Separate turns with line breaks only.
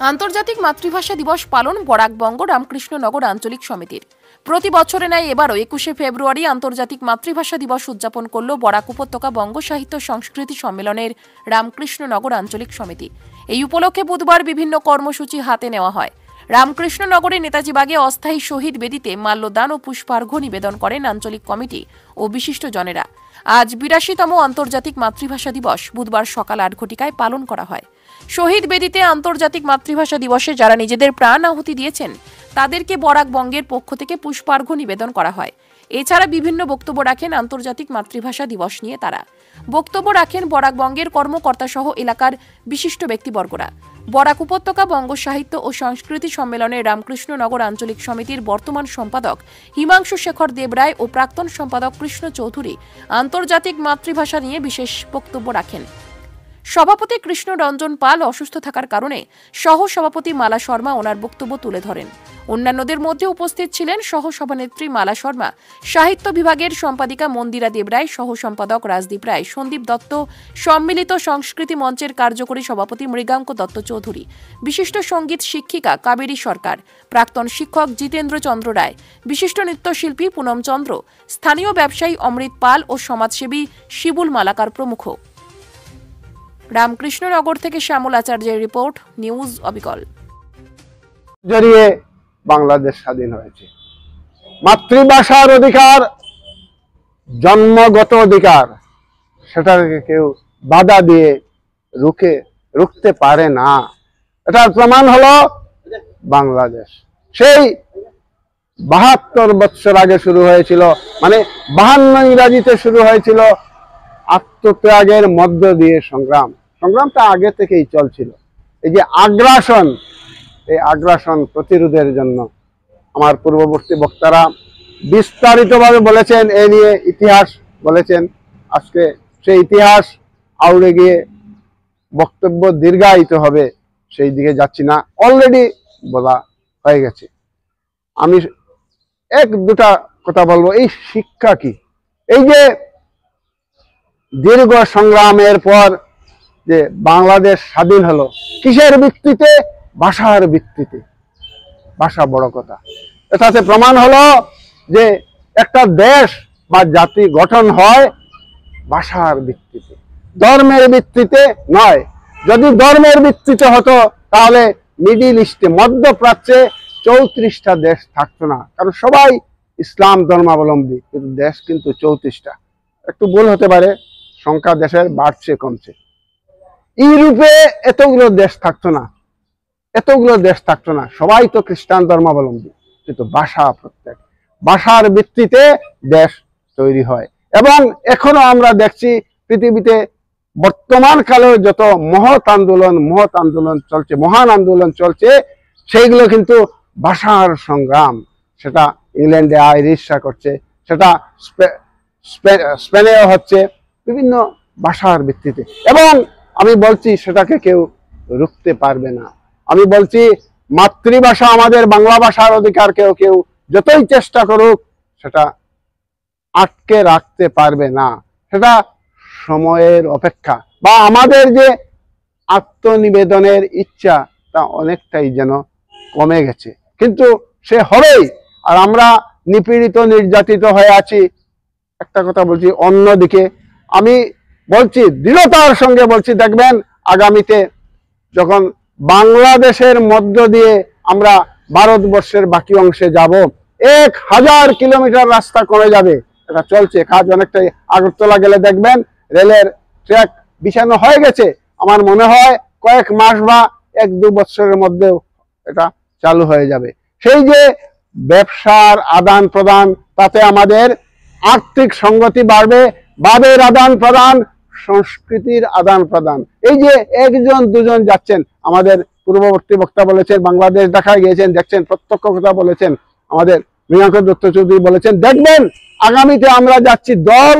আন্তর্জাতিক মাতৃভাষা দিবস পালন বরাকবঙ্গ রামকৃষ্ণনগর আঞ্চলিক সমিতির। প্রতি বছরে ন্যায় এবারও 21শে ফেব্রুয়ারি আন্তর্জাতিক মাতৃভাষা দিবস উদযাপন করল বরাক উপত্যকা বঙ্গ সাহিত্য সংস্কৃতি সম্মেলনের রামকৃষ্ণনগর আঞ্চলিক সমিতি। এই উপলক্ষে বুধবার বিভিন্ন কর্মসূচি হাতে নেওয়া হয়। রামকৃষ্ণনগরের নেতাজি বাগে অস্থায়ী শহীদ বেদিতে মাল্যদান ও পুষ্পার্ঘ্য নিবেদন করেন আঞ্চলিক কমিটি ও বিশিষ্টজনেরা। আজ 82তম আন্তর্জাতিক মাতৃভাষা দিবস বুধবার সকাল 8 ঘটিকায় পালন করা হয়। শহীদ বেদিতে আন্তর্জাতিক মাতৃভাষা দিবসে যারা নিজেদের প্রাণ আহুতি দিয়েছেন তাদেরকে বরাকবঙ্গের পক্ষ থেকে পুষ্পার্ঘ্য নিবেদন করা হয়। এছাড়া বিভিন্ন বক্তব্য রাখেন আন্তর্জাতিক মাতৃভাষা দিবস নিয়ে তারা। বক্তব্য রাখেন বরাকবঙ্গের কর্মকর্তা সহ এলাকার বিশিষ্ট ব্যক্তিবর্গরা। বরাক উপত্যকা বঙ্গ সাহিত্য ও সংস্কৃতি সম্মেলনের রামকৃষ্ণনগর আঞ্চলিক সমিতির বর্তমান সম্পাদক হিমাংশু শেখর দেবরায় ও প্রাক্তন সম্পাদক কৃষ্ণ চৌধুরী আন্তর্জাতিক মাতৃভাষা নিয়ে বিশেষ বক্তব্য রাখেন। সভাপতি কৃষ্ণ রঞ্জন পাল অসুস্থ থাকার কারণে সহ সভাপতি মালা শর্মা ওনার বক্তব্য তুলে ধরেন। অন্যান্যদের মধ্যে উপস্থিত ছিলেন সহ সভানেত্রী মালা শর্মা, সাহিত্য বিভাগের সম্পাদিকা মন্দিরা দেবরায়, সহ সম্পাদক রাজদীপ রায়, সন্দীপ দত্ত, সম্মিলিত সংস্কৃতি মঞ্চের কার্যকরী সভাপতি মৃগাঙ্ক দত্ত চৌধুরী, বিশিষ্ট সঙ্গীত শিক্ষিকা কাবেরী সরকার, প্রাক্তন শিক্ষক জিতেন্দ্র চন্দ্র রায়, বিশিষ্ট নৃত্যশিল্পী পুনম চন্দ্র, স্থানীয় ব্যবসায়ী অমৃত পাল ও সমাজসেবী শিবুল মালাকার প্রমুখ। রামকৃষ্ণনগর থেকে শ্যামল আচার্যের রিপোর্ট, নিউজ অবিকল।
জড়িয়ে বাংলাদেশ স্বাধীন হয়েছে। মাতৃভাষার অধিকার জন্মগত অধিকার, সেটাকে কেউ বাধা দিয়ে রুখতে পারে না। এটার প্রমাণ হলো বাংলাদেশ। সেই 72 বছর আগে শুরু হয়েছিল, মানে 52 ইংরাজিতে শুরু হয়েছিল আত্মত্যাগের মধ্য দিয়ে সংগ্রামটা আগে থেকেই চলছিল। এই যে আগ্রাসন, এই আগ্রাসন প্রতিরোধের জন্য আমার পূর্ববর্তী বক্তারা বিস্তারিতভাবে বলেছেন, এ নিয়ে ইতিহাস বলেছেন। আজকে সেই ইতিহাস আউড়ে গিয়ে বক্তব্য দীর্ঘায়িত হবে, সেই দিকে যাচ্ছি না, অলরেডি বলা হয়ে গেছে। আমি এক দুটা কথা বলবো। এই শিক্ষা কি? এই যে দীর্ঘ সংগ্রামের পর যে বাংলাদেশ স্বাধীন হলো, কিসের ভিত্তিতে? ভাষার ভিত্তিতে। ভাষা বড় কথা। এটাতে প্রমাণ হলো যে একটা দেশ বা জাতি গঠন হয় ভাষার ভিত্তিতে, ধর্মের ভিত্তিতে নয়। যদি ধর্মের ভিত্তিতে হতো তাহলে মিডিল ইস্টে, মধ্যপ্রাচ্যে 34টা দেশ থাকতো না, কারণ সবাই ইসলাম ধর্মাবলম্বী, কিন্তু দেশ কিন্তু 34টা। একটু ভুল হতে পারে, সংখ্যা দেশের বাড়ছে কমছে। ইউরোপে এতগুলো দেশ থাকতো না, সবাই তো খ্রিস্টান ধর্মাবলম্বী, কিন্তু প্রত্যেক ভাষার ভিত্তিতে দেশ তৈরি হয়। এবং এখনো আমরা দেখছি পৃথিবীতে বর্তমান কালেও যত মহান আন্দোলন চলছে, সেইগুলো কিন্তু ভাষার সংগ্রাম। সেটা ইংল্যান্ডে আইরিশরা করছে, সেটা স্পেনেও হচ্ছে, বিভিন্ন ভাষার ভিত্তিতে। এবং আমি বলছি সেটাকে কেউ রুখতে পারবে না। আমি বলছি মাতৃভাষা আমাদের বাংলা ভাষার অধিকার কেউ যতই চেষ্টা করুক সেটা আটকে রাখতে পারবে না। সেটা সময়ের অপেক্ষা, বা আমাদের যে আত্মনিবেদনের ইচ্ছা তা অনেকটাই যেন কমে গেছে, কিন্তু সে হবেই। আর আমরা নিপীড়িত নির্যাতিত হয়ে আছি। একটা কথা বলছি, অন্যদিকে আমি বলছি, দৃঢ়তার সঙ্গে বলছি, দেখবেন আগামীতে যখন বাংলাদেশের মধ্য দিয়ে আমরা ভারতবর্ষের বাকি অংশে যাব, 1000 কিলোমিটার রাস্তা কমে যাবে। এটা চলছে, কাজ অনেকটাই। আগরতলা গেলে দেখবেন রেলের ট্র্যাক বিছানো হয়ে গেছে। আমার মনে হয় কয়েক মাস বা 1-2 বছরের মধ্যেও এটা চালু হয়ে যাবে। সেই যে ব্যবসার আদান প্রদান, তাতে আমাদের আর্থিক সংগতি বাড়বে, ভাবের আদান প্রদান, সংস্কৃতির আদান প্রদান। এই যে 1-2 যাচ্ছেন, আমাদের পূর্ববর্তী বক্তা বলেছেন বাংলাদেশ ঢাকায় গিয়েছেন, দেখছেন, প্রত্যক্ষ কথা বলেছেন আমাদের মৃগাঙ্ক দত্ত চৌধুরী বলেছেন। দেখবেন আগামীতে আমরা যাচ্ছি দল